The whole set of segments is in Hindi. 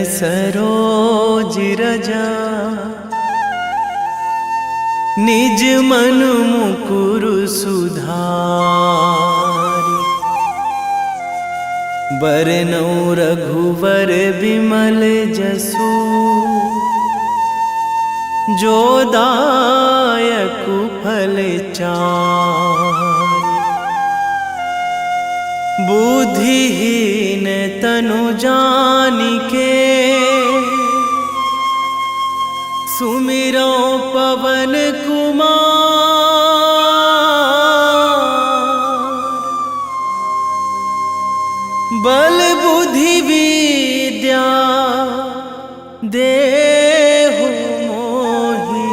सरोज रजा निज मन मुकुर सुधारि। बरनौ रघुवर विमल जसु जो दायक फल चारि। बुद्धिहीन तनु जानिके सुमिरो पवन कुमार। बल बुद्धि विद्या देहु मोहि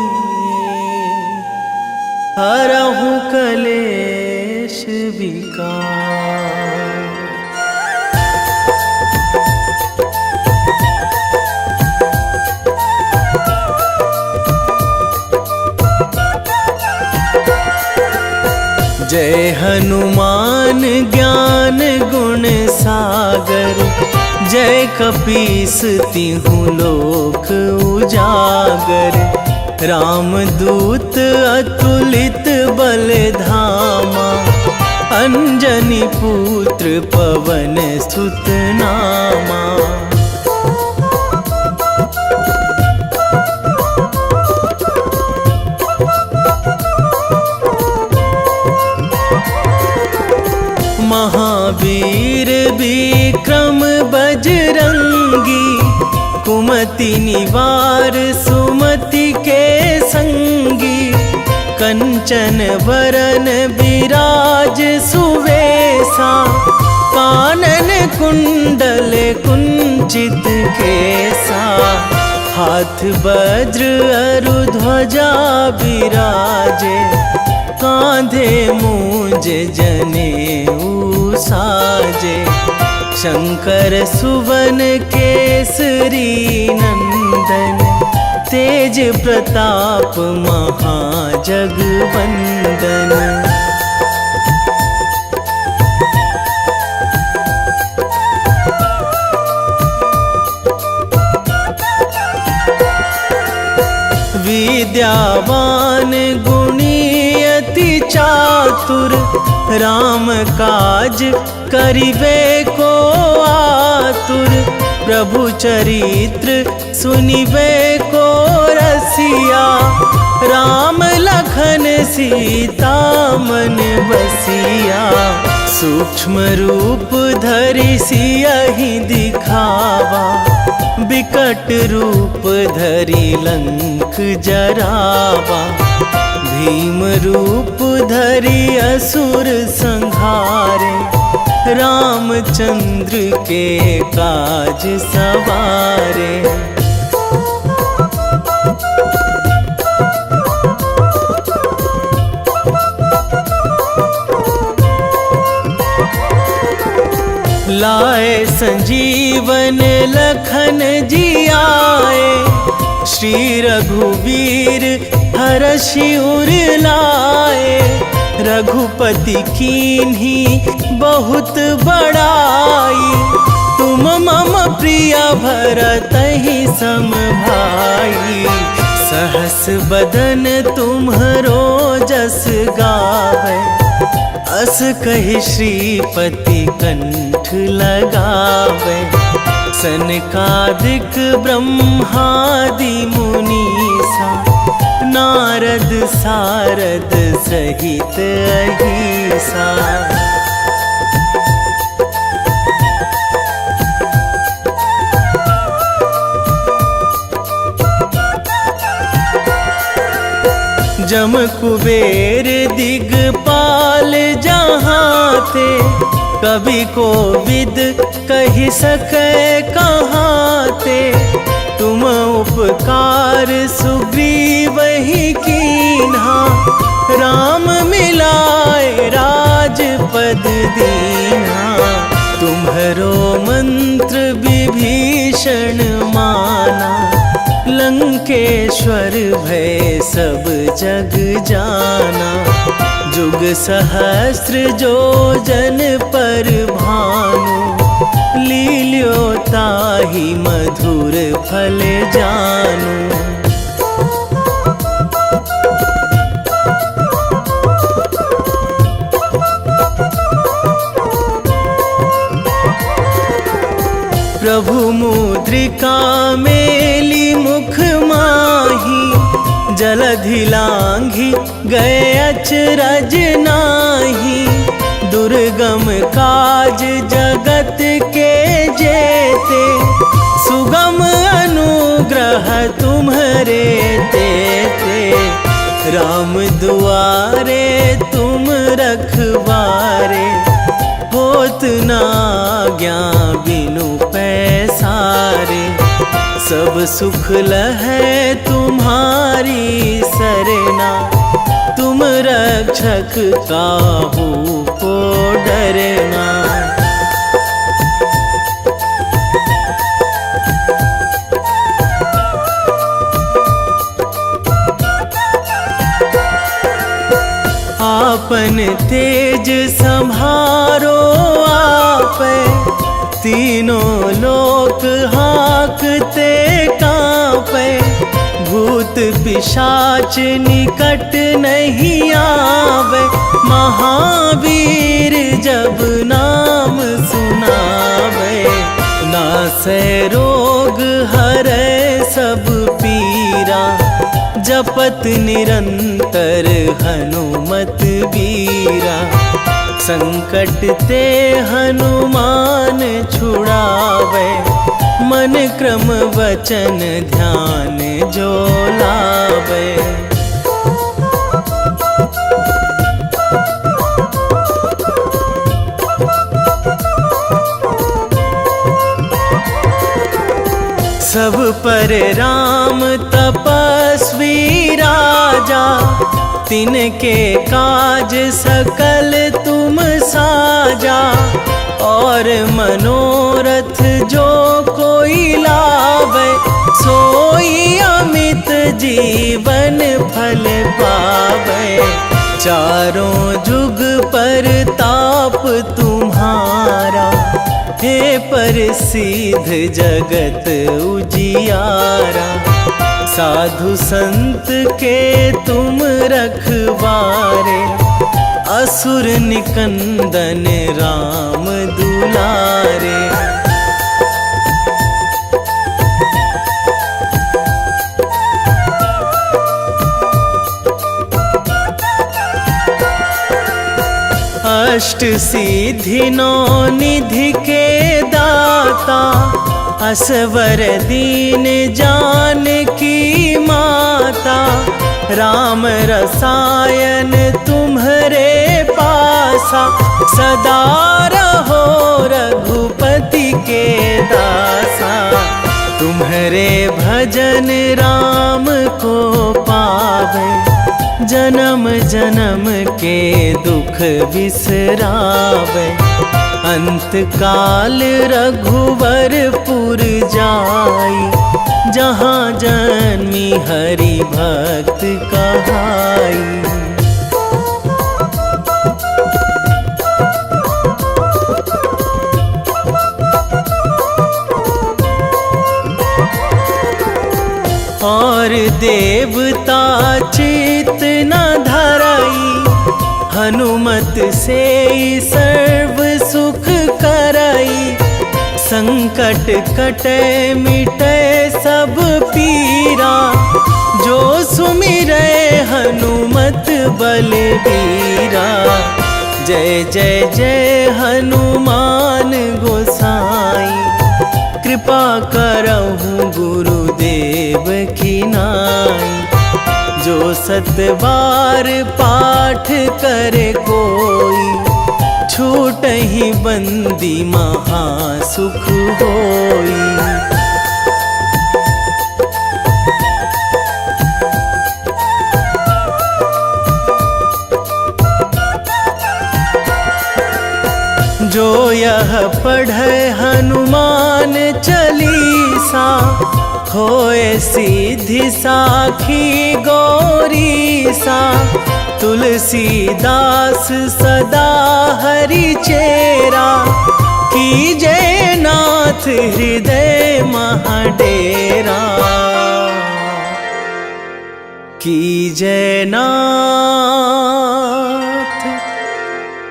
हरहु कलेश विकार। जय हनुमान ज्ञान गुण सागर। जय कपीस तिहु लोक उजागर। रामदूत अतुलित बल धामा। अंजनी पुत्र पवन सुत नामा। महावीर विक्रम बजरंगी। कुमति निवार सुमति के संगी। कंचन वरन विराज सुवेशा। कानन कुंडल कुंचित केसा। हाथ वज्र अरु ध्वजा विराजे। कांधे मूंज जनेऊ साजे। शंकर सुवन केसरी नंदन। तेज प्रताप महाजगवंदन। विद्यावान गुणी अति चातुर। राम काज करिबे को आतुर। प्रभु चरित्र सुनिबे को रसिया। राम लखन सीता मन बसिया। सूक्ष्म रूप धरि सियहि दिखावा। विकट रूप धरि लंक जरावा। भीम रूप धरि असुर संहारे। रामचंद्र के काज सवारे। लाए संजीवन लखन जियाए। श्री रघुवीर हरषि उर लाए। रघुपति कीन्ही बहुत बड़ाई। तुम मम प्रिय भरतहि सम भाई। सहस बदन तुम्हरो जस गावै। अस कहि श्रीपति कंठ लगावै। सनकादिक ब्रह्मादि मुनीसा। नारद सारद सहित अहिसा। जम कुबेर दिगपाल जहाँ थे। कवि कोविद कहि सकै कहाँ ते। तुम उपकार सुग्रीवहि कीन्हा। राम मिलाए राजपद दीन्हा। तुम्हरो मंत्र विभीषण माना। लंकेश्वर भय सब जग जाना। जुग सहस्र जो जन पर भानु। लील्यो ताहि मधुर फल जानू। प्रभु मुद्रिका मेली मुख माही, जलधि लांघी गए अचरज नाही। दुर्गम काज जगत के जेते, सुगम अनुग्रह तुम्हरे तेते। राम दुआरे तुम रखवारे, होत ना आज्ञा बिनु पैसारे। सब सुख लहै तुम्हारी सरना, तुम रक्षक काहू को डरना। आपन तेज संभारो आपै, तीनों लोक हाकते कांपै। भूत पिशाच निकट नहीं आवे, महावीर जब नाम सुनावे। नासै रोग हरै सब पीरा, जपत निरंतर हनुमत बीरा। संकट ते हनुमान छुड़ावे, मन क्रम वचन ध्यान जो लावे। सब पर राम तपस्वी राजा, तिनके काज सकल तुम साजा। और मनोरथ जो कोई लावे, सोई अमित जीवन फल पावे। चारों जुग पर ताप तुम्हारा, हे प्रसिद्ध जगत उजियारा। साधु संत के तुम रखवारे, असुर निकंदन राम दुलारे। अष्ट सिद्धि नौ निधि के दाता, असवर दीन जानकी माता। राम रसायन तुम्हरे पासा, सदा रहो रघुपति के दासा। तुम्हरे भजन राम को पावे, जन्म जन्म के दुख बिसरावे। अंत काल रघुवरपुर जाई, जहाँ जन्मी हरि भक्त कहाई। और देवता चित न धराई, हनुमत से सर्व सुख कराई। संकट कटे मिटे सब पीरा, जो सुमिरै हनुमत बलबीरा। जय जय जय हनुमान गोसाई, कृपा करहु गुरुदेव की नाई। जो सतबार पाठ करे कोई, छूटहि बंदी महासुख होई। जो यह पढ़े हनुमान चालीसा, होए सीधी साखी गौरीसा। तुलसीदास सदा हरि चेरा, कीजे नाथ हृदय महाडेरा, कीजे नाथ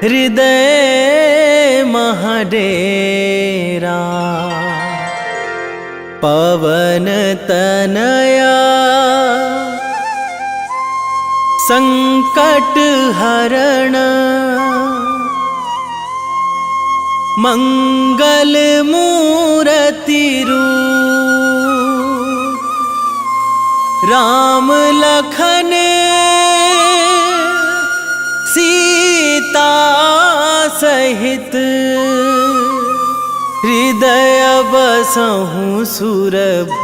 हृदय महाडेरा। पवन तनया संकट हरण, मंगल मूर्ति रूप, राम लखन सीता सहित, हृदय बसहु सुरभूप।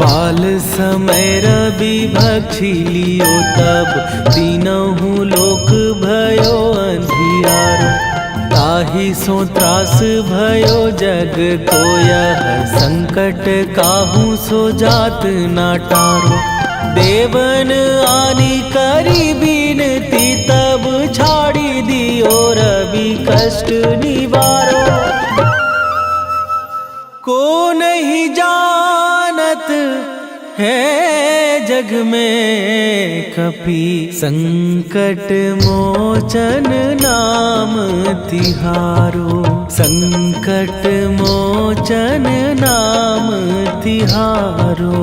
बाल समय रवि भक्षी लियो तब, तीनहु लोक भयो अंधियारो। ताहि सो त्रास भयो जग को यह, संकट काहू सो जात ना टारो। देवन आनी करी बिनती तब, छाड़ी दियो रवि कष्ट निवारो। को नहीं जानत है जग में कपि, संकट मोचन नाम तिहारो। संकट मोचन नाम तिहारो।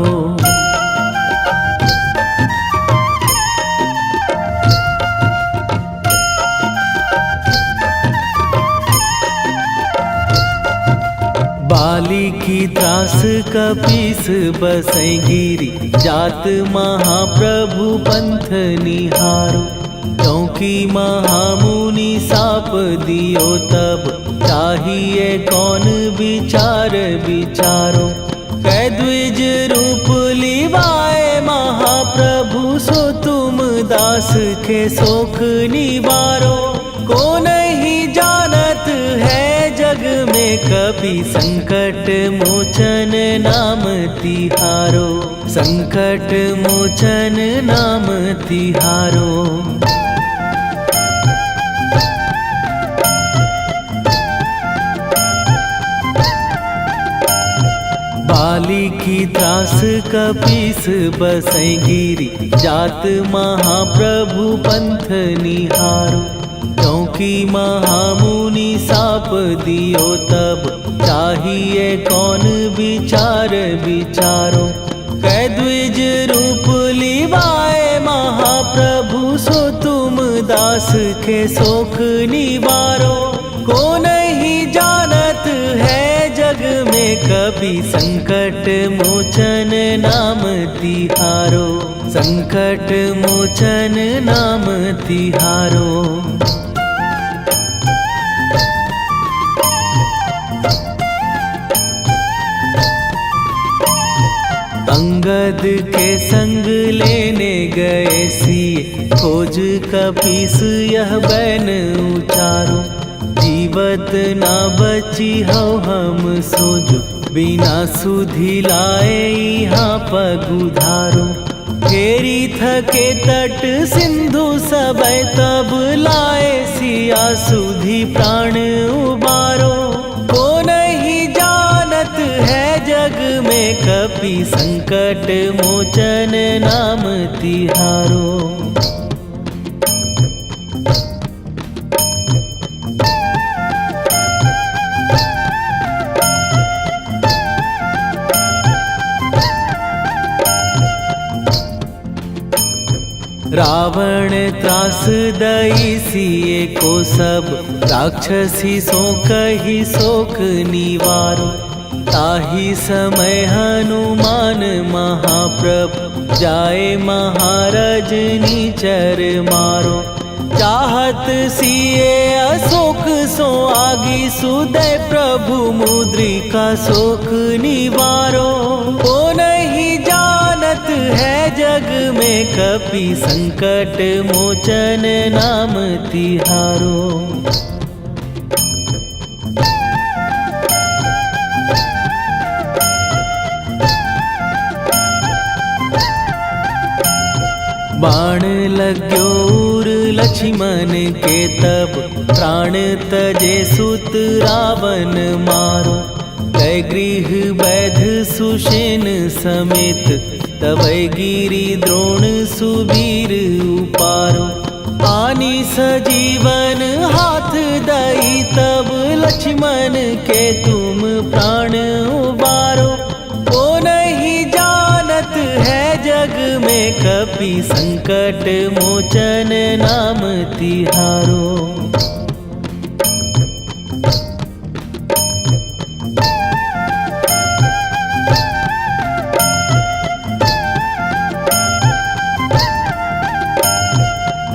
बाली की त्रास कपीस बसै गिरी, जात महाप्रभु पंथ निहारो। क्योंकि महामुनि साप दियो तब, चाहिए कौन विचार विचारो। कै द्विज रूप लिवाए महाप्रभु, सो तुम दास के शोक निवारो। को नहीं जानत है जग में कपि, संकट मोचन नाम तिहारो। संकट मोचन नाम तिहारो। बाली की त्रास कपीस बसै गिरी, जात महाप्रभु पंथ निहारो। क्योंकि महामुनि साप दियो तब, चाहिए कौन विचार विचारो। कै द्विज रूप लिवाए महाप्रभु, सो तुम दास के शोक निवारो। को नहीं जानत है जग में कपि, संकट मोचन नाम तिहारो। संकट मोचन नाम तिहारो। अंगद के संग लेने गए सिए, खोज कपीस यह बैन उचारो। जीवत ना बची हो हम सोजो, बिना सुधि लाए यहाँ पगुधारो। फेरी थके तट सिंधु सबय, तब लाए सिया सुधि प्राण उबारो। को नहीं जानत है जग में कपि, संकट मोचन नाम तिहारो। रावण त्रास दई सिए को सब, राक्षसी सो कही शोक निवारो। ताहि समय हनुमान महाप्रभु, जाए महाराज नीचर मारो। चाहत सिए अशोक सो आगी, सुदय प्रभु मुद्रिका शोक निवारो। को नहीं जानत है जग में कपि संकट मोचन नाम तिहारो। बाण लग्यो उर लक्ष्मण के तब प्राण तजे सुत रावण मारो। कै गृह वैध सुषेण समेत तबै गिरि द्रोण सुबीर उपारो। आनी सजीवन हाथ दई तब लक्ष्मण के तुम प्राण उबारो। ओ नहीं जानत है जग में कपि संकट मोचन नाम तिहारो।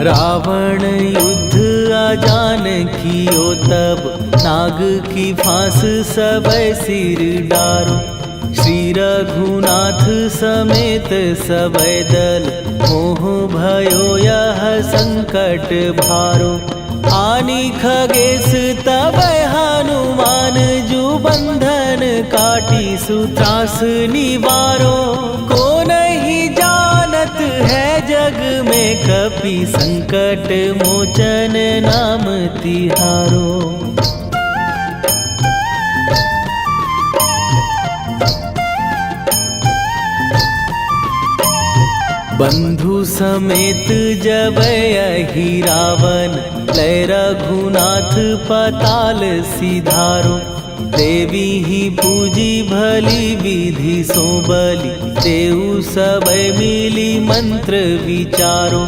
रावण युद्ध आजान कियो तब नाग की फांस सबै सिर डारो। श्री रघुनाथ समेत सबै दल मोह भयो यह संकट भारो। आनी खगेश तबै हनुमान जु बंधन काटी सुत्रास निवारो। को नहीं जानत है जग में कपि संकट मोचन नाम तिहारो। बंधु समेत जबै अहि रावण लय रघुनाथ पताल सिधारो। देवी ही पूजी भली विधि सो बलि तेउ सबै मिली मंत्र विचारो।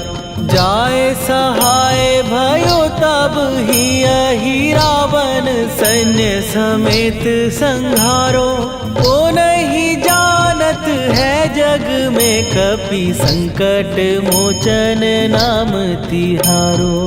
जाय सहाय भयो तब ही अहि रावण सैन्य समेत संहारो। ओ नहीं जानत है जग में कपि संकट मोचन नाम तिहारो।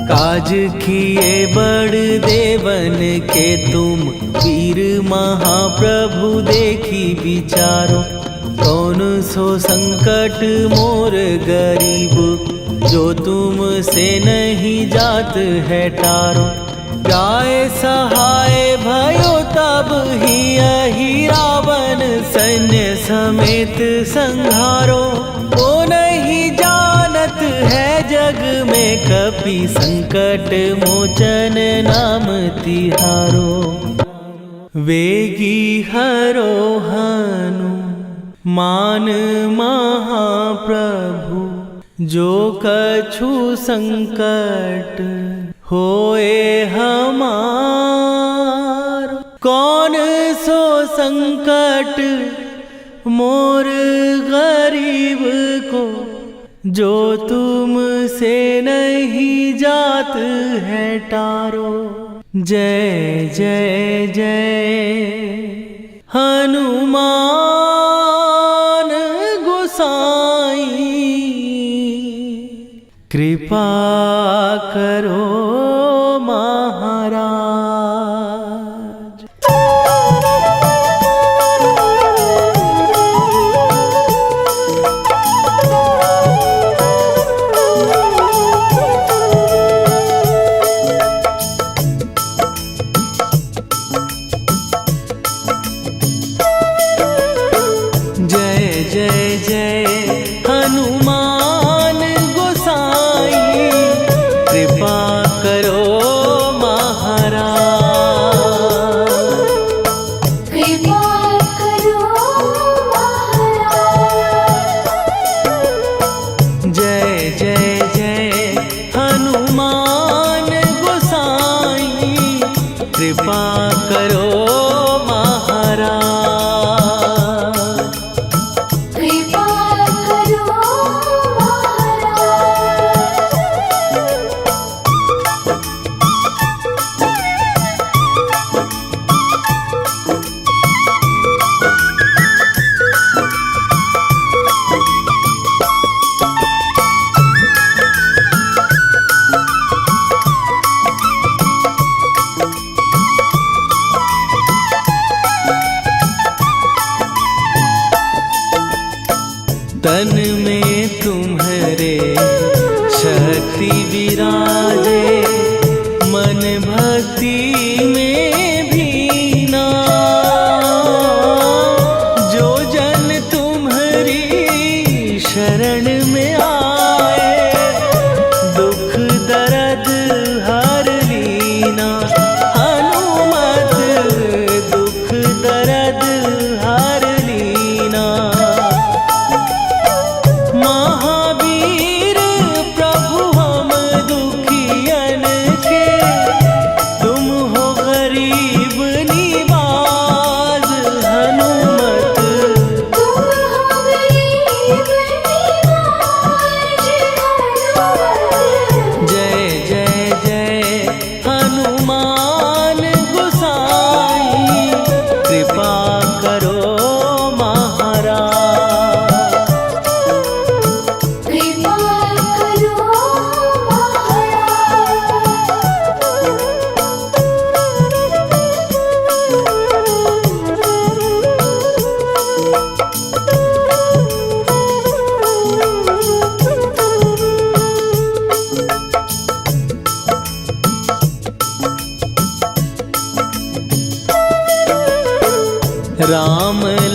काज किए बड़ देवन के तुम वीर महाप्रभु देखी विचारो। कौन सो संकट मोर गरीब जो तुम से नहीं जात है टारो। जाय सहाय भयो तब ही अहि रावण सैन्य समेत संहारो। ओ नहीं जानत है जग में कपि संकट मोचन नाम तिहारो। वेगी हरो हनुमान महाप्रभु जो कछु संकट होए हमार। कौन सो संकट मोर गरीब को जो तुम से नहीं जात है टारो। जय जय जय हनुमान गोसाई कृपा करो महाराज।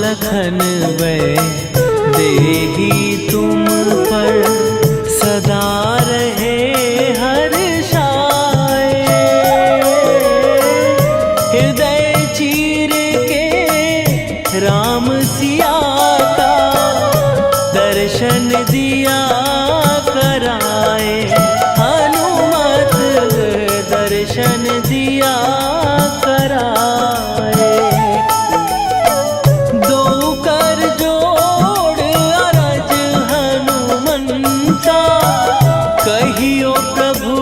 लखन वै देही तुम पर सदा रहे हर्षाए। हृदय चीर के राम सिया का दर्शन दिया कराए। हनुमत दर्शन दिया कराए। दो कर जोड़ अरज हनुमंता कहियो प्रभु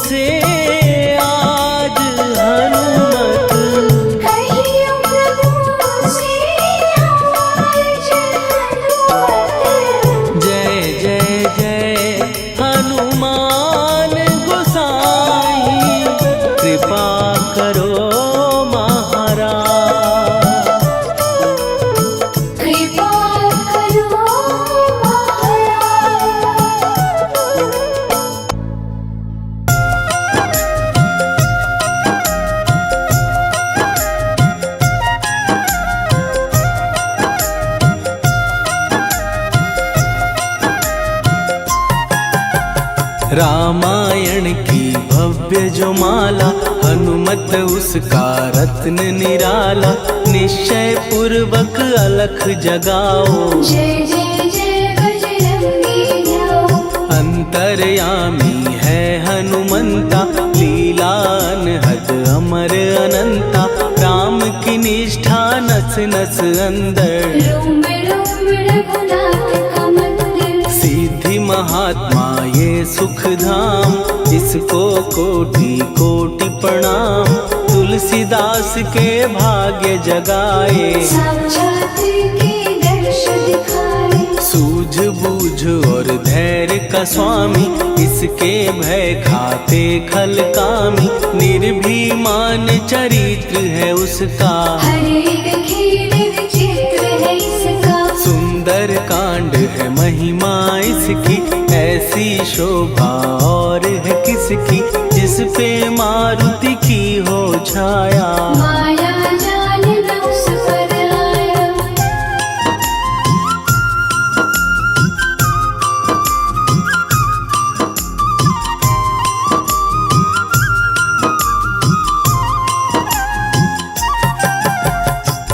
से आज हनुमत। कहियो प्रभु से आज हनुमत। जय जय जय हनुमान गोसाई कृपा करो महाराज। कृपा करो महाराज। रामायण की भव्य जो माला हनुमत उसका रत्न निराला। निश्चय पूर्वक अलख जगाओ जय जय जय बजरंगी जाओ। अंतर्यामी है हनुमंता लीला अनहद अमर अनंता। राम की निष्ठा नस नस अंदर रोम रोम रघुनाथ का मंदिर। सिद्धि महात्मा ये सुख धाम इसको कोटि कोटि प्रणाम। तुलसीदास के भाग्य जगाए साक्षात के दर्श दिखाए। सूझ बूझ और धैर्य का स्वामी इसके भय खाते खल कामी। निर्भीमान चरित्र है उसका हर एक खेल विचित्र है इसका। सुंदर कांड है महिमा इसकी। ऐसी शोभा और है किसकी जिस पे मारुति की हो छाया। माया जाल न उस पर आया।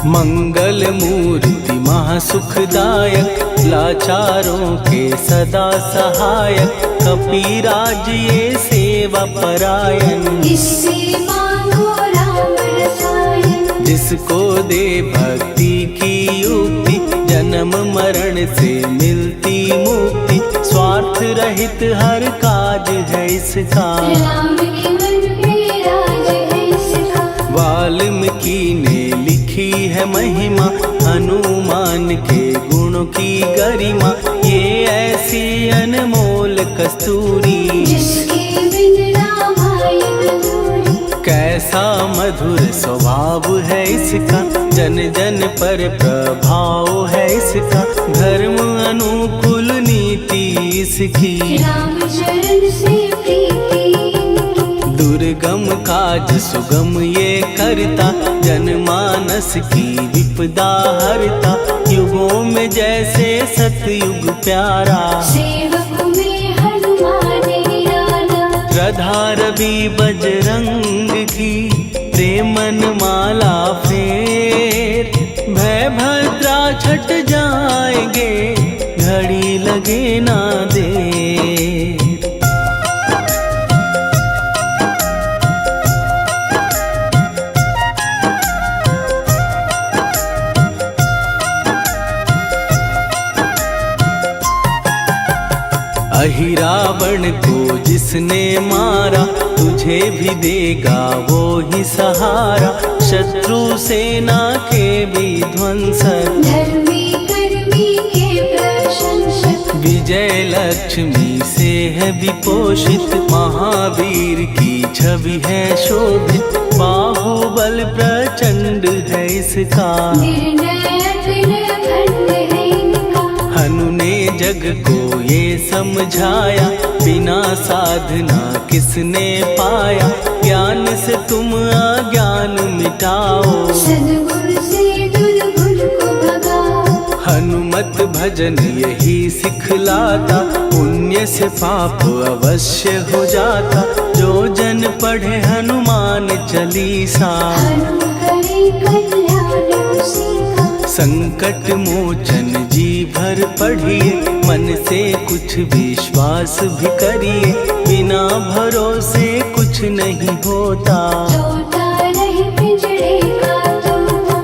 मंगल मूर्ति महासुखदायक लाचारों के सदा सहायक। कपीराज ये सेवा परायण इससे मांगो राम रसायन। जिसको दे भक्ति की युक्ति जन्म मरण से मिलती मुक्ति। स्वार्थ रहित हर काज है इसका राम के मन पे राज है इसका। वाल्मीकि ने लिखी है महिमा हनुमान के गुणों की गरिमा। ये ऐसी अनमोल कस्तूरी जिसके बिन रामायण अधूरी। कैसा मधुर स्वभाव है इसका जन जन पर प्रभाव है इसका। धर्म अनुकूल नीति इसकी राम चरण से प्रीति। दुर्गम काज सुगम ये करता जनमानस की विपदा हरता। युगों में जैसे सतयुग प्यारा सेवक में हनुमान निराला। श्रद्धा रवि बजरंग की प्रेमन माला फेर। भय भद्रा छट जाएंगे घड़ी लगे ना देर। अहिरावण को जिसने मारा तुझे भी देगा वो ही सहारा। शत्रु सेना के विध्वंसक धर्मी कर्मी के प्रशंसक। विजय लक्ष्मी से है विपोषित। महावीर की छवि है शोभित। बाहुबल प्रचंड है इसका निर्णय अखंड है इनका। हनु ने जग को ये समझाया बिना साधना किसने पाया। ज्ञान से तुम अज्ञान मिटाओ सद्गुण से दुर्गुण को भगाओ। हनुमत भजन यही सिखलाता, पुण्य से पाप अवश्य हो जाता। जो जन पढ़े हनुमान चालीसा, हनुम करे कल्याण उसी का। संकट मोचन जी भर पढ़िए, मन से कुछ विश्वास भी करिए। बिना भरोसे कुछ नहीं होता, तोता रहे पिंजरे का तोता।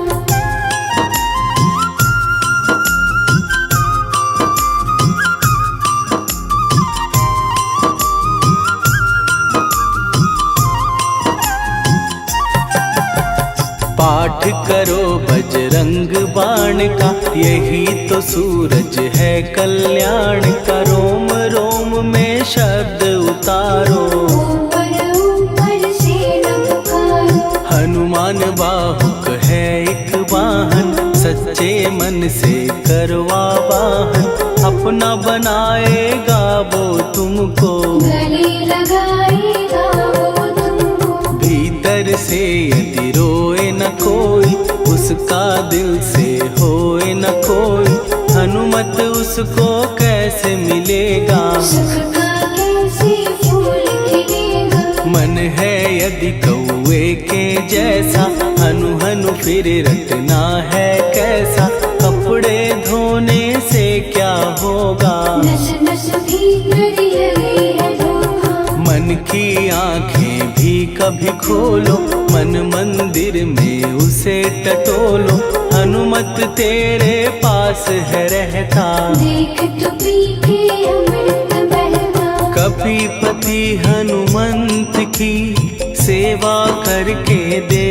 पाठ करो बजरंग बाण का, यही तो सूरज है कल्याण का। रोम रोम में शब्द उतारो, ऊपर ऊपर से न पुकारो। हनुमान बाहुक है एक वाहन, सच्चे मन से करवा वाहन। अपना बनाएगा वो तुमको, गले लगाएगा वो तुमको। भीतर से यदि रोए न कोई, उसका दिल से होए न कोई। हनुमत उसको कैसे मिलेगा, सुख का कैसे फूल खिलेगा। मन है यदि कौए के जैसा, हनु हनु फिर रटना है कैसा। कपड़े धोने से क्या होगा, नस नस भीतर लगी है धोखा। मन की आंखें भी कभी खोलो, मन मंदिर में उसे टटोलो। हनुमत तेरे पास है रहता, देख तो पी के अमृत बहता। कपीपति हनुमंत की सेवा करके दे,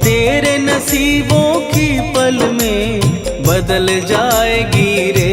तेरे नसीबों की पल में बदल जाएगी रे।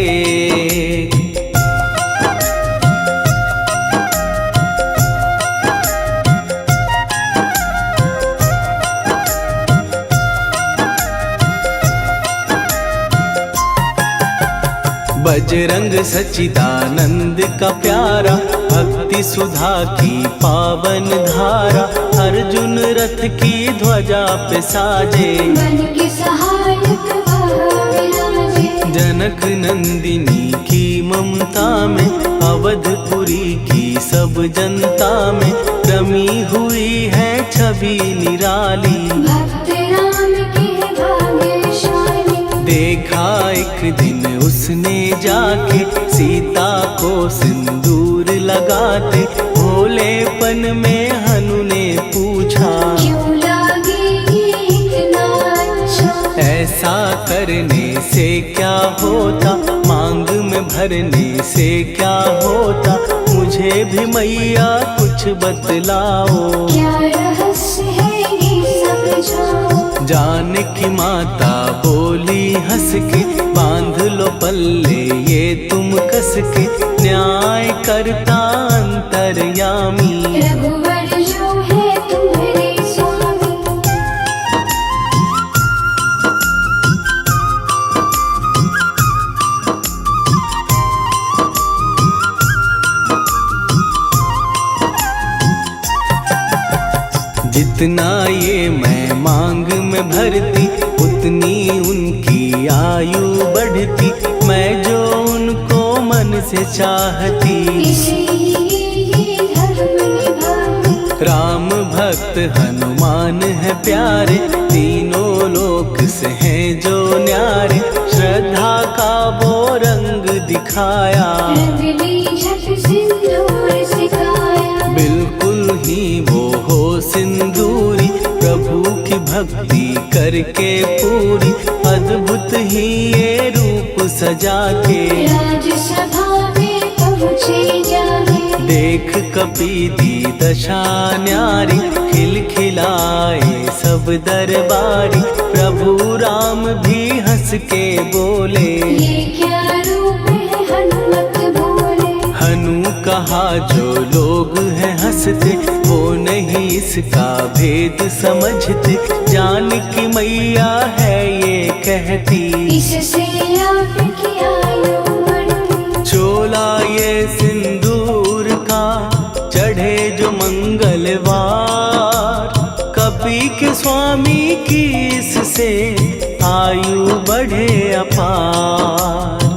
बजरंग सच्चिदानंद का प्यारा, भक्ति सुधा की पावन धारा। अर्जुन रथ की ध्वजा पे साजे, मन के सहायक वह विराजे। जनक नंदिनी की ममता में, अवधपुरी की सब जनता में रमी हुई है छवि निराली। भक्त राम के भाग्यशाली, देखा एक दिन उसने जाके सीता को सिंदूर लगाते। भोलेपन में हनु ने पूछा, क्यों लागे ये इतना अच्छा। ऐसा करने से क्या होता, मांग में भरने से क्या होता। मुझे भी मैया कुछ बतलाओ, क्या रहस्य है ये समझाओ। जानकी माता बोली हंस के, बांध लो पल्ले ये तुम कस के। न्याय करता अंतर्यामी, रघुवर जो है तुम्हारे स्वामी। जितना ये मैं मांग में भरती, उतनी उनकी आयु बढ़ती। मैं जो उनको मन से चाहती, इसलिए ये धर्म निभाती। राम भक्त हनुमान है प्यारे, तीनों लोक से हैं जो न्यारे। श्रद्धा का वो रंग दिखाया, रंगली झट सिंदूर सिखाया। बिल्कुल ही वो हो सिंदूरी, प्रभु की भक्ति करके पूरी। अद्भुत ही ये रूप सजा के, राजसभा में पहुँचे जाके। देख कपीदी दशा न्यारी, खिलखिलाए सब दरबारी। प्रभु राम भी हंस के बोले, ये क्या रूप है हनुमत बोले। हनु कहा जो लोग हैं हंसते, वो नहीं इसका भेद समझते। जानकी मैया है ये कहती, इससे आपकी आयु बढ़ती। चोला ये सिंदूर का चढ़े जो मंगलवार। कपी के स्वामी की इससे आयु बढ़े अपार।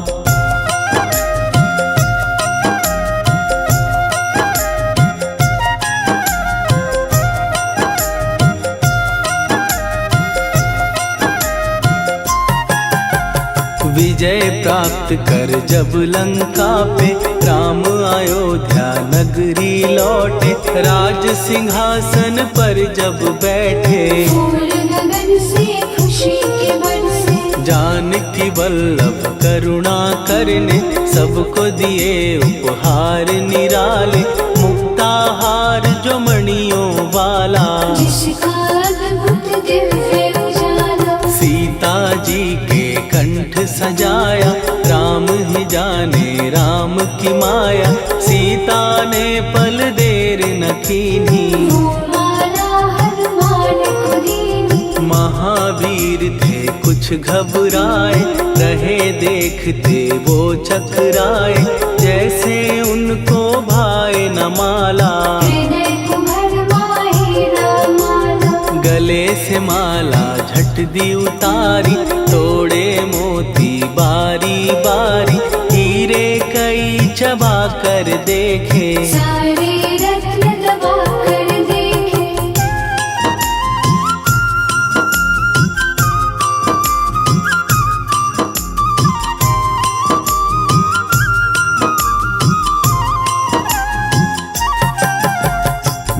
विजय प्राप्त कर जब लंका पे राम अयोध्या नगरी लौटे, राज सिंहासन पर जब बैठे, फूल गगन से खुशी के बरसे, जानकी वल्लभ करुणा करने सबको दिए उपहार निराले, मुक्ताहार जो मणियों वाला, जिसका अद्भुत दिव्य उजाला, सीता जी के कंठ सजाया, राम ही जाने राम की माया, सीता ने पल देर न कीन्ही, वो माला हनुमान को दीनी। महावीर थे कुछ घबराए, रहे देखते वो चकराए, जैसे उनको भाए न माला, हृदय को भरमाए न माला, गले से माला झट दी उतारी, तोड़े मोती बारी बारी, हीरे कई चबा कर देखे, सारे रत्न दबा कर देखे।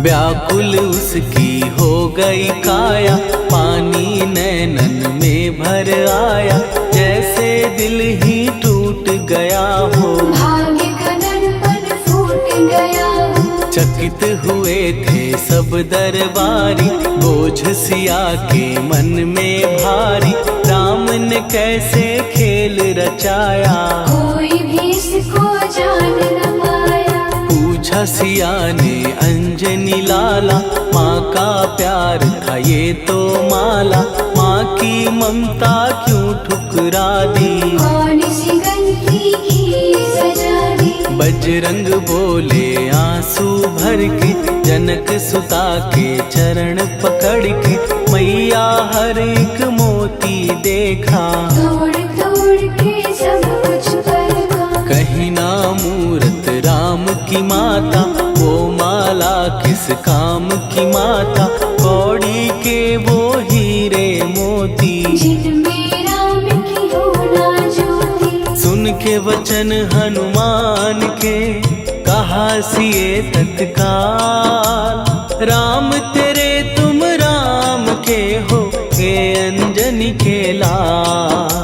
व्याकुल उसकी हो गई काया, पानी नैनन में भर आया, जैसे दिल ही टूट गया हो, भाग्य का दर्पण फूट गया हो, चकित हुए थे सब दरबारी, बोझ सिया के मन में भारी, राम ने कैसे खेल रचाया, कोई भी इसको जान न पाया। पूछा सिया ने अंजनी लाला, माँ का प्यार था ये तो माला, माँ की ममता क्यों ठुकरा दी, कौन सी गलती की सजा दी, बजरंग बोले आंसू भर के, जनक सुता के चरण पकड़ के, मैया हर एक मोती देखा, तोड़ तोड़ के सब कुछ परखा, कहीं ना मूरत राम की माता, वो माला किस काम की माता, कौड़ी के वो हीरे मोती, जिनमें राम की होना ज्योति। सुन के वचन हनुमान के, कहा सिए तत्काल, राम तेरे तुम राम के हो, के अंजनी के लाल।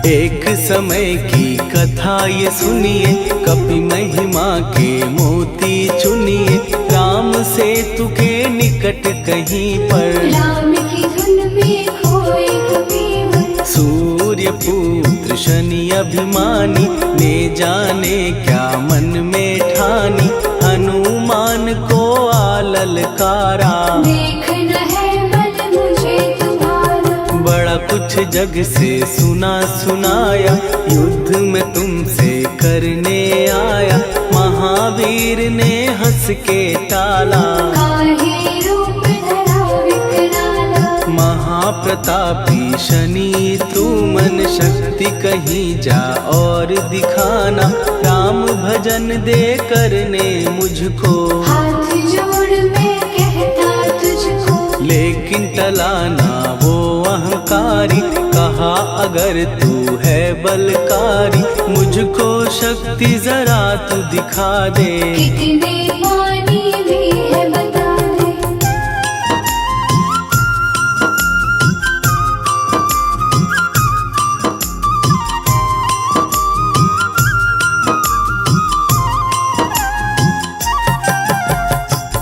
एक समय की कथा ये सुनिए, कपि महिमा के मोती चुनिए, राम सेतु के निकट कहीं पर, राम की धुन में खोए कबीर, सूर्य पुत्र शनि अभिमानी, ने जाने क्या मन में ठानी, हनुमान को आललकारा, देखना है बल मुझे तुम्हारा, बड़ा कुछ जग से सुना सुनाया, युद्ध में तुमसे करने आया, महावीर ने हंस के टाला, काहे रूप धरा विकराला, महाप्रतापी शनि तू मन शक्ति कहीं जा और दिखाना, राम भजन दे करने मुझको, हाथ जोड़ मैं कहता तुझको, लेकिन टलाना वो अहंकारी, कहा अगर तू है बलकारी, मुझको शक्ति जरा तू दिखा दे, कितने पानी भी है बता दे।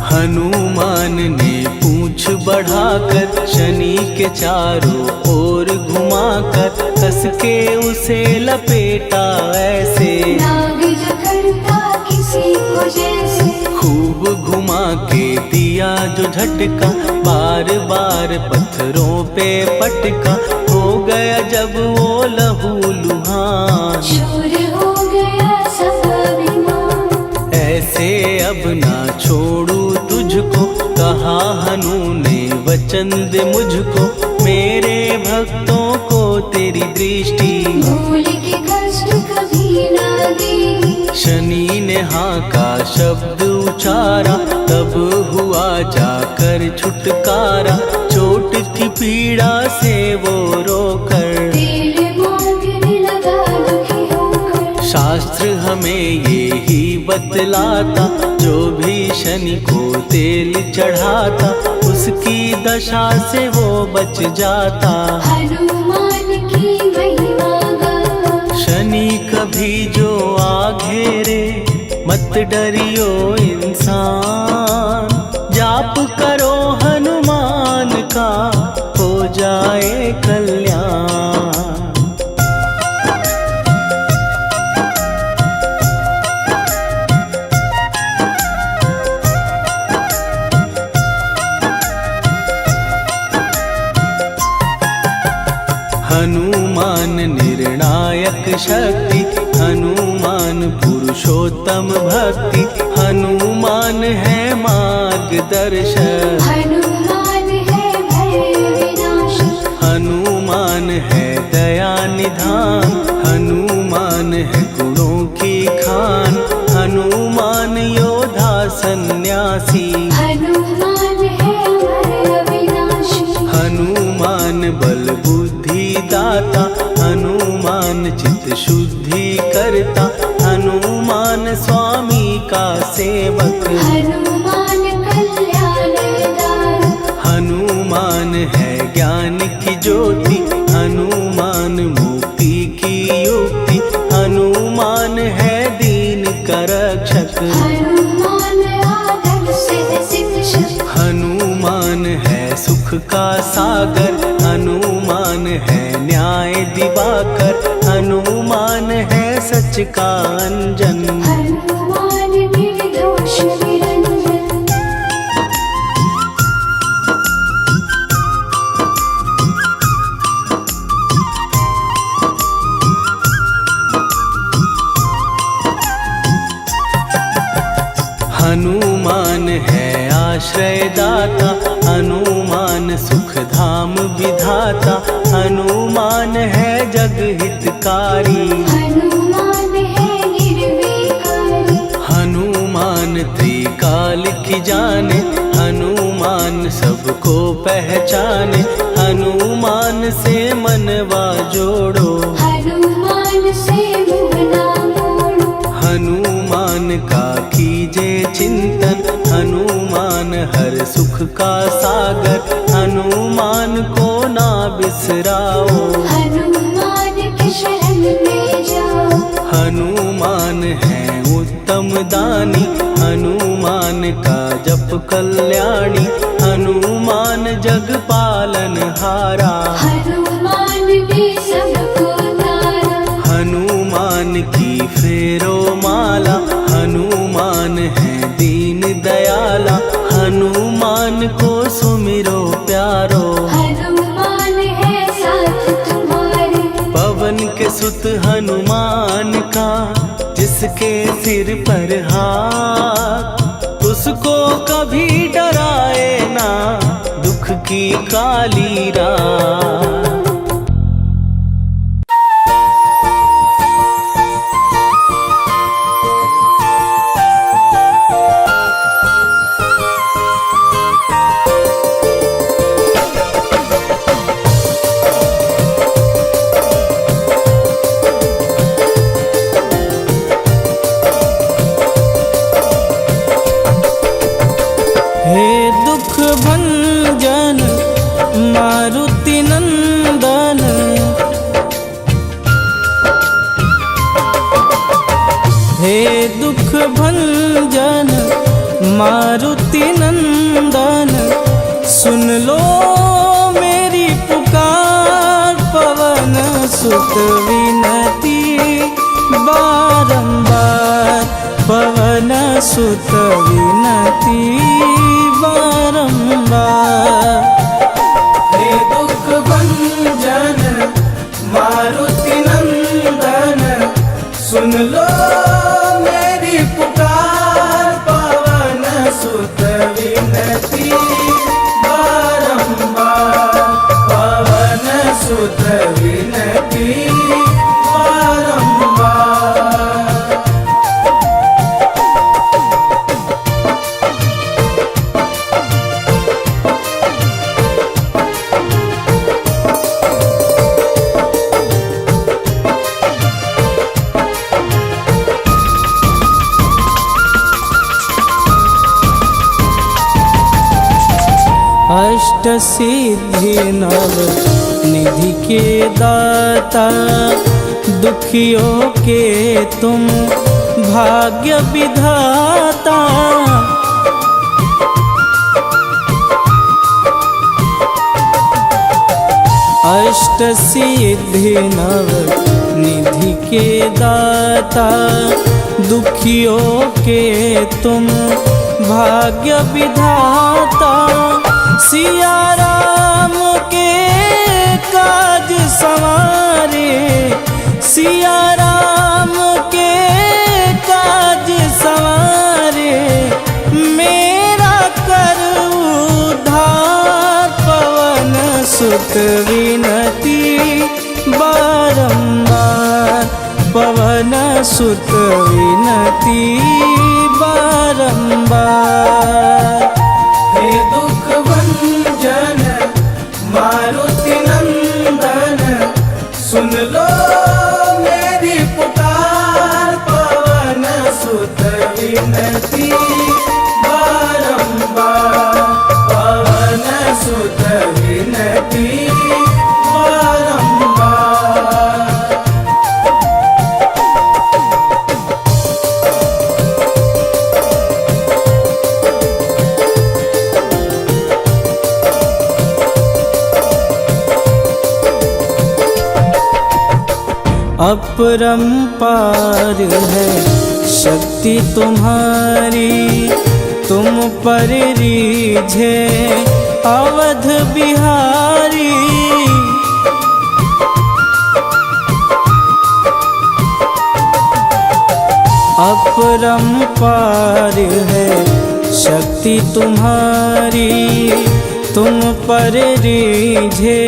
हनुमान ने पूंछ बढ़ाकर, शनि के चारों ओर घुमाकर, कस के उसे लपेटा ऐसे, नाग जो करता किसी को जैसे, खूब घुमा के दिया जो झटका, बार बार पत्थरों पे पटका, हो गया जब वो लहू लुहान, चूर हो गया सब अभिमान। ऐसे अब ना छोड़ू तुझको, कहा हनु ने वचन दे मुझको। मेरे भक्तों को तेरी दृष्टि, भूल के कष्ट कभी ना दे। शनि ने हाँ का शब्द उचारा, तब हुआ जाकर छुटकारा। चोट की पीड़ा से वो रोकर, तेल मांगने लगा दुखी होकर। शास्त्र हमें ये ही बतलाता, जो भी शनि को तेल चढ़ाता, उसकी दशा से वो बच जाता। हनुमान की महिमा गाता। शनि कभी जो आ घेरे, मत डरियो इंसान। जाप करो हनुमान का, हो जाए कल्याण। हनुमान निर्णायक शक्ति, हनुमान पुरुषोत्तम भक्ति। हनुमान है मार्गदर्शक, हनुमान है भय विनाशक। हनुमान है दया निधान। हनुमान है गुणों की खान, हनुमान योद्धा सन्यासी। हनुमान है भय विनाशी। हनुमान बल बुद्धि दाता, हनुमान चित्त शुद्धि करता। हनुमान स्वामी का सेवक, हनुमान कल्याणदायक। हनुमान है ज्ञान की ज्योति। हनुमान मुक्ति की युक्ति, हनुमान है दीन का रक्षक। हनुमान आदर से शिक्षक। हनुमान है सुख का सागर, हनुमान है न्याय दिवाकर। हनुमान है सच का अंजन, हनुमान निर्दोष निरंजन। हनुमान है आश्रय दाता, हनुमान सुख धाम विधाता। हनुमान है जग हितकारी, हनुमान है निर्विकारी। हनुमान त्रिकाल की जाने। हनुमान सबको पहचाने, हनुमान से मनवा जोड़ो। हनुमान से मुँह ना मोड़ो। हनुमान का कीजे चिंतन, हनुमान हर सुख का सागर। हनुमान को ना बिसराओ, हनुमान के शरण में जाओ। हनुमान है उत्तम दानी, हनुमान का जप कल्याणी। हनुमान जग पालन हारा, हनुमान ने सबको तारा। हनुमान की फेरो माला। हनुमान है दीन दयाला, हनुमान को सुमिरो प्यारो। हनुमान है साथ तुम्हारे। पवन के सुत हनुमान का, जिसके सिर पर हाथ, उसको कभी डराए ना दुख की काली रात। हे दुख भंजन मारुति नंदन, हे दुख भंजन मारुति नंदन। सुन लो मेरी पुकार, पवन सुत विनती बारंबार। पवन सुत विनती बारंबार। हे दुख भंजन सुत विनती बारंबार, पवन सुत विनती बारंबार। अष्ट सिद्धि नव निधि के दाता, दुखियों के तुम भाग्य विधाता। अष्ट सिद्धि नव निधि के दाता, दुखियों के तुम भाग्य विधाता। सिया राम के काज संवारे, सिया राम के काज संवारे, मेरा कर उद्धार। पवन सुत विनती बारंबार, पवन सुत विनती बारंबार। हे दुख भंजन मारुति नंदन, सुन लो मेरी पुकार। पवन सुत विनती बारंबार, पवन सुत विनती बारंबार। अपरंपार है शक्ति तुम्हारी, तुम पर रीझे अवध बिहारी। अपरंपार है शक्ति तुम्हारी, तुम पर रीझे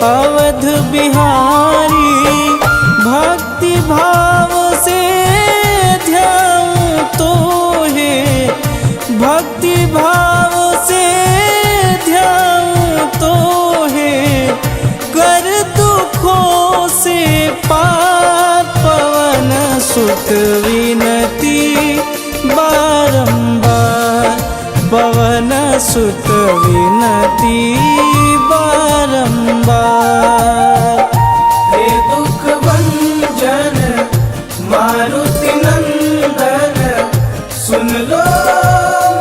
अवध बिहारी। भक्ति भाव से ध्याऊं तो है, भक्ति भाव से ध्याऊं तो है, कर दुखों से पार। पवन सुत विनती बारंबार, पवन सुत विनती बारंबार। हे दुख भंजन मारुति नंदन, सुन लो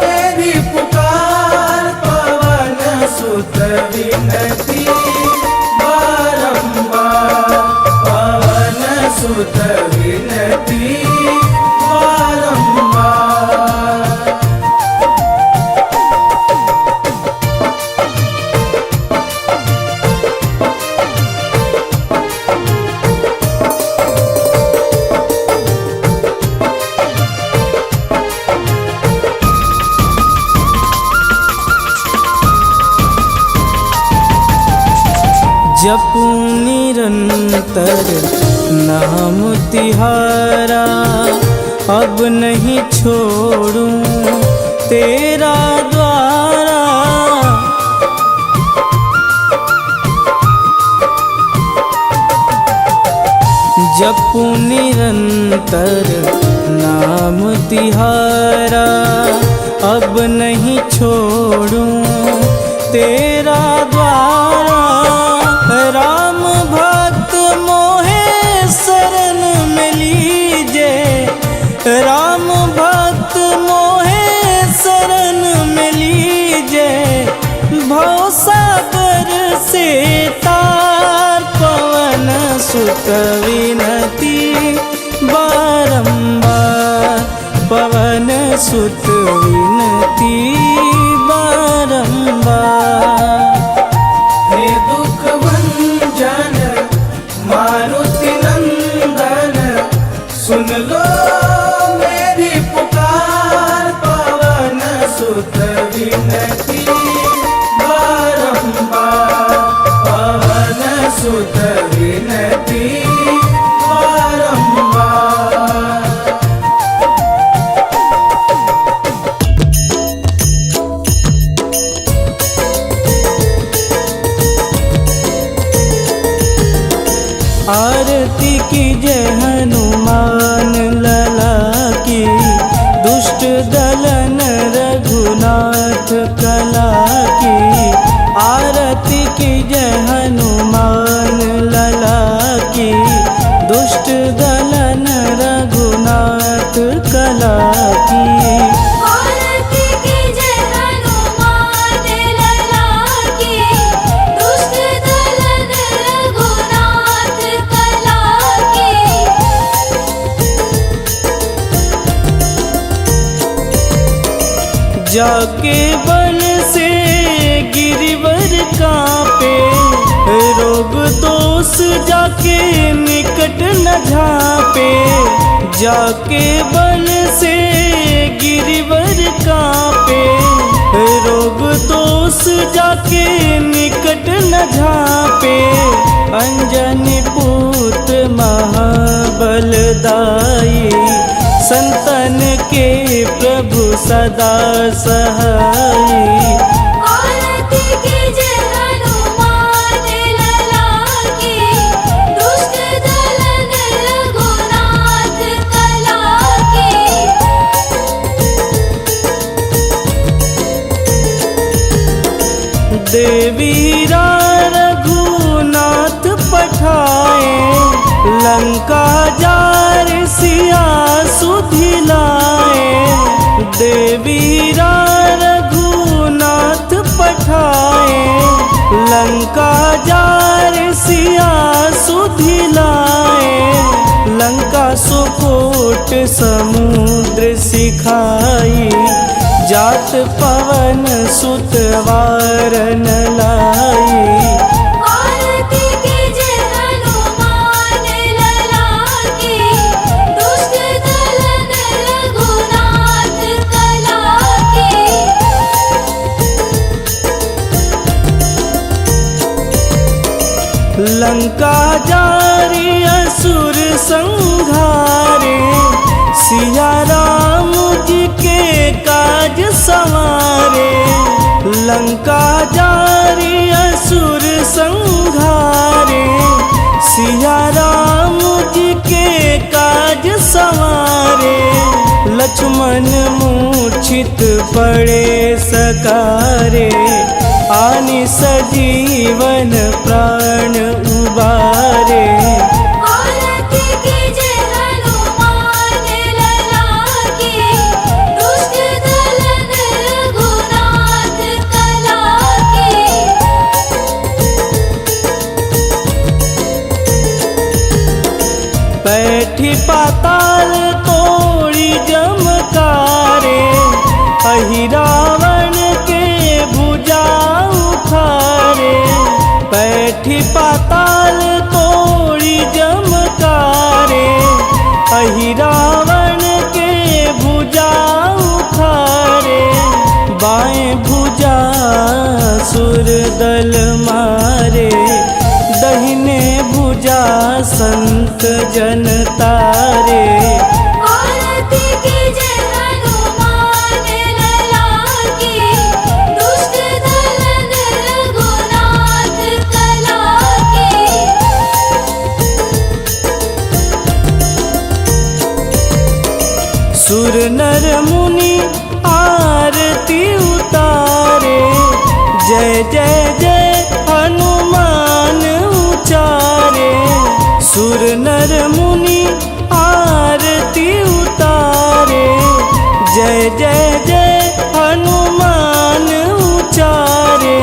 मेरी पुकार। पवन सुत विनती बारंबार, पवन सुत विनती बारंबार। जपूं निरंतर नाम तिहारा, अब नहीं छोड़ूं तेरा द्वारा। जपूं निरंतर नाम तिहारा, अब नहीं छोड़ूं तेरा द्वारा। राम भक्त मोहे शरण में लीजे, राम भक्त मोहे शरण में लीजे। भवसागर से तार, पवन सुत विनती बारंबार, पवन सुत विनती बारंबार। हे दुख भंजन मारुति नंदन, सुन लो मेरी पुकार। पवन दलन रघुनाथ कला की, आरती की जय हनुमान लला की। दुष्ट दलन रघुनाथ कला की, आरती की जय हनुमान लला की। दुष्ट दलन रघुनाथ कला की। जाके बल से गिरिवर कांपे, रोग दोष जाके निकट न झांपे। जाके बल से गिरिवर कांपे, रोग दोष जाके निकट न झांपे। अंजनी पूत महाबलदाई, संतन के प्रभु सदा सहाई। आरती की जय हनुमान लला की। दुष्ट दलन रघुनाथ कला की। देवीरा रघुनाथ पठाए, लंका जार सिया सुधिलाए। देवीरा रघुनाथ पठाए, लंका जार सिया सुधिलाए। लंका सुकोट समुद्र सिखाई, जात पवन सुत वारन लाई। आरती की जय हनुमान लला की। दुष्ट दलन रघुनाथ कला की। लंका जारी असुर संहारे, सिया राम जी के काज संवारे। लंका जारी असुर संहारे, सिया राम जी के काज संवारे। लक्ष्मण मूर्छित पड़े सकारे, आनि सजीवन प्राण उबारे। आरती की जय हनुमान लला की। दुष्ट दलन रघुनाथ कला की। बैठी पाताल तोड़ी जमकारे, अहिरावण के भुजा उखारे। बैठी पाताल तोड़ी जमकारे, अहिरावण के भुजा उखारे। बाएं भुजा सुर दल मारे, दहिने भुजा संत जन तारे। आरती की जय हनुमान लला की। दुष्ट दलन रघुनाथ कला की। सुर नर मुनि आरती उतारे, जय जय जय हनुमान उचारे। सुर नर मुनि आरती उतारे, जय जय जय हनुमान उचारे।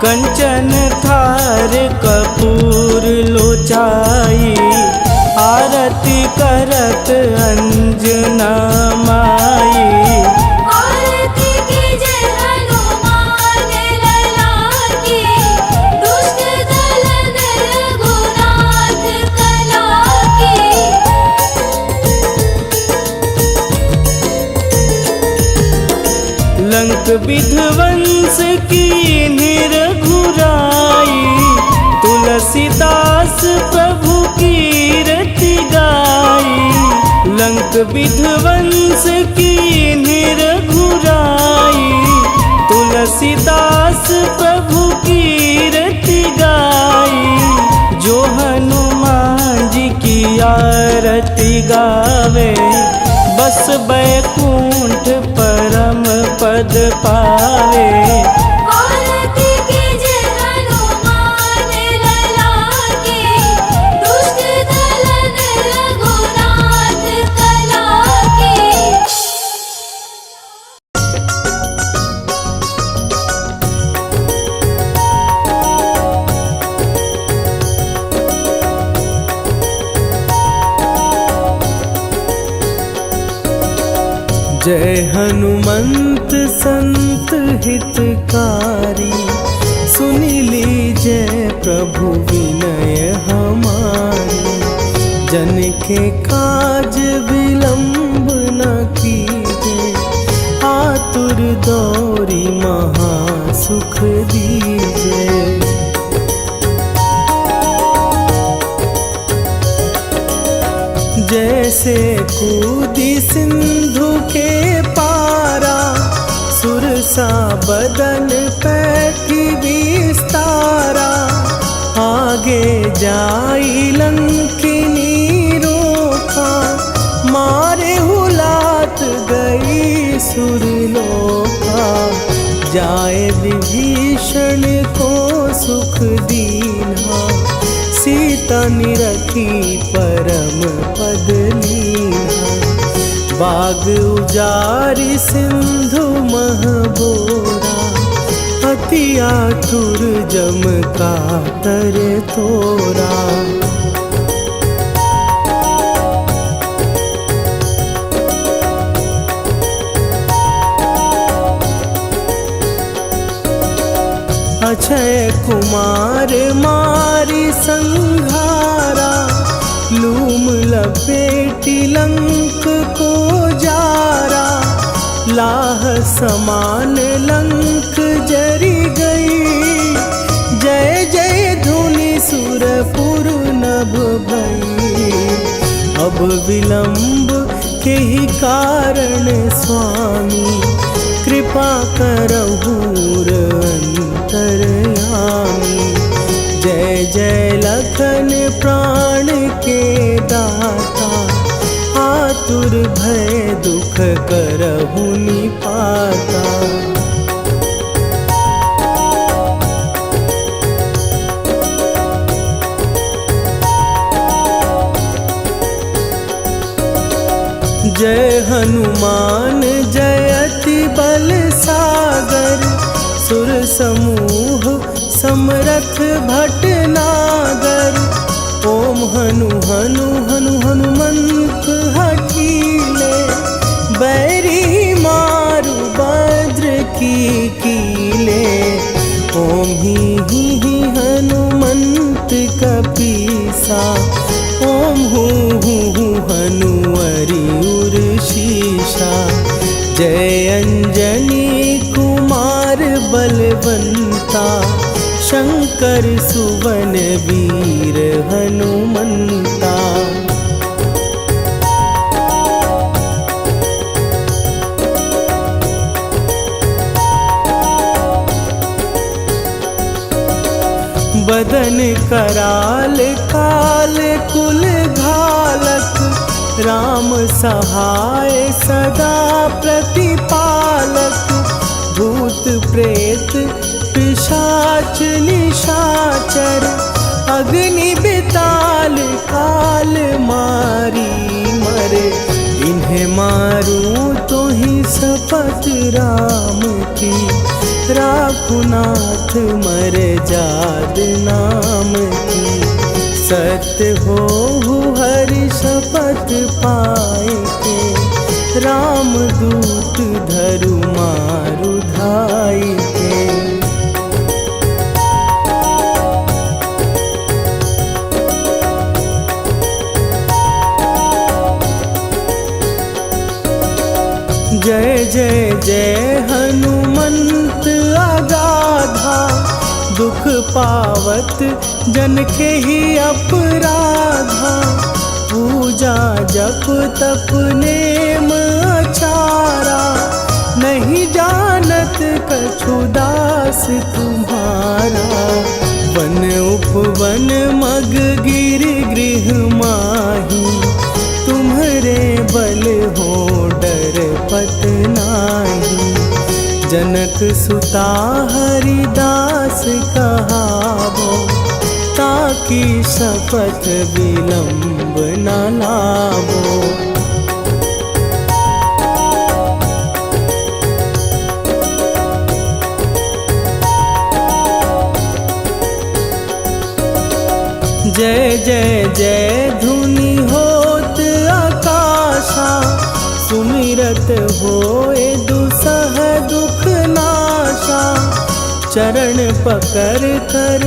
कंचन थार कपूर लोचाई, आरती करत अंजना माई। आरती की जय हनुमान लला की। दुष्ट दलन रघुनाथ कला की। लंक विध्वंस की निरघुराई, तुलसीदास प्रभु कीरति गाई। लंक विध्वंस की निरघुराई, तुलसीदास प्रभु कीरति गाई। जो हनुमान जी की आरती गावे, बस बैकुंठ पद पावे। औरती के जय हनुमान ललाके, दुष्ट दलन रघुनाथ कलाके। जय हनुमंत संत हितकारी, सुनि लीजय प्रभु विनय हमारी। जन के काज विलंब न कीजे, आतुर दौरी महा सुख दीजे। जैसे कूदी सिंधु के पारा, सुरसा बदन पैठी विस्तारा। आगे जाई लंकिनी रोका, मारे हुलात गई सुरलोका। जाए विभीषण को सुख दीना, सीता निरखी परम पद लीना। बाग उजारि सिंधु महबोरा, अति आतुर जम कातर तोरा। अक्षय कुमार मारी संघारा, लूम लपेटी लंक को जारा। लाह समान लंक जरी गई, जय जय धुनि सुरपुर नभ भई। अब विलंब के ही कारण स्वामी, कृपा करहु अंतरयामी। जय जय लखन प्राण के दाता, आतुर भय दुख करहु निपाता। जय हनुमान जयति बल सागर, सुर समूह समरथ भटनागर। ओम हनु हनु हनु हनुमंत हठीले, बैरी मारु भद्र की कीले। ओम ही हनुमंत कपीसा, ओम हूँ हनुवरि उर शीशा। जय अंजनी कुमार बलवंता, शंकर सुवन वीर हनुमंता। बदन कराल काल कुल घालक, राम सहाय सदा प्रतिपालक। भूत प्रेत पिशाच निशाचर, अग्नि बिताल काल मारी मरे। इन्हें मारूं तो ही शपथ राम की, राखुनाथ मर जाद नाम की। सत्य हो हरि शपथ पाए के, राम दूत धरु मारु धाई के। जय जय जय हनुमंत अगाधा, दुख पावत जन के ही अपराधा। पूजा जप तप नेम अचारा, नहीं जानत कछु दास तुम्हारा। वन उपवन मग गिर गृह माही, तुम्हारे बल हो डर पत नाही। जनक सुता हरिदास कहावो, ताकि शपथ विलंब न लावो। जय जय जय धुनि होत आकाशा, सुमिरत होए दुसह दुख नाशा। चरण पकड़ कर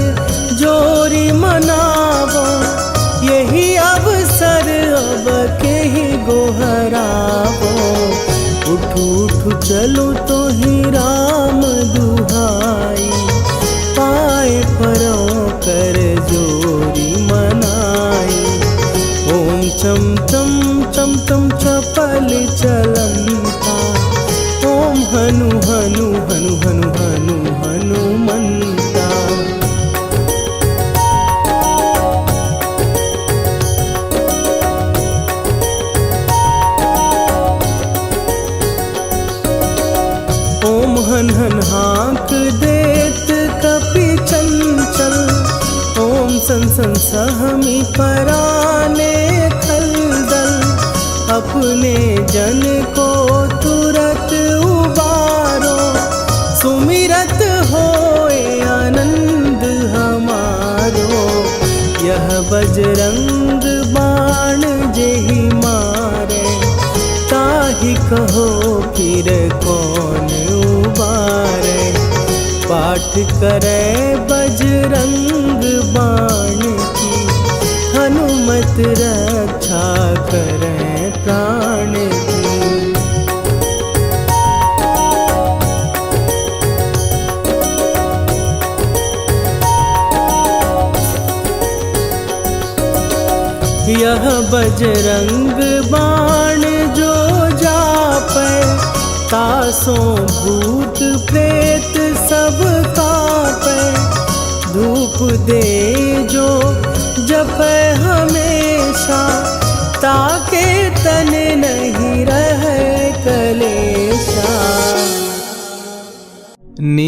जोरी मनावो, यही अवसर अब के ही गोहरावो। उठू उठू चलो तो ही राम दुहाई, पाए परों कर जोरी मनाई। ओम चम चम चम चम चपल चलंता, ओम हनु हनु हनु हनु हनु हनुमंता। ओम हन हन हाँक देत कपि चंचल, ओम सन सन सहमी पराने खलदल। अपने जन को तुरत उबारो, सुमिरत होए आनंद हमारो। यह बजरंग बाण जेहि मारे, ताहि कहो फिर कौन उबारे। पाठ करे बजरंग बाण की, हनुमत रक्षा करे प्राण की। यह बजरंग बाण जो जापै, तासों भूत प्रेत सब कापै। धूप दे जो जपै हमेशा, ताके तन नहीं रहे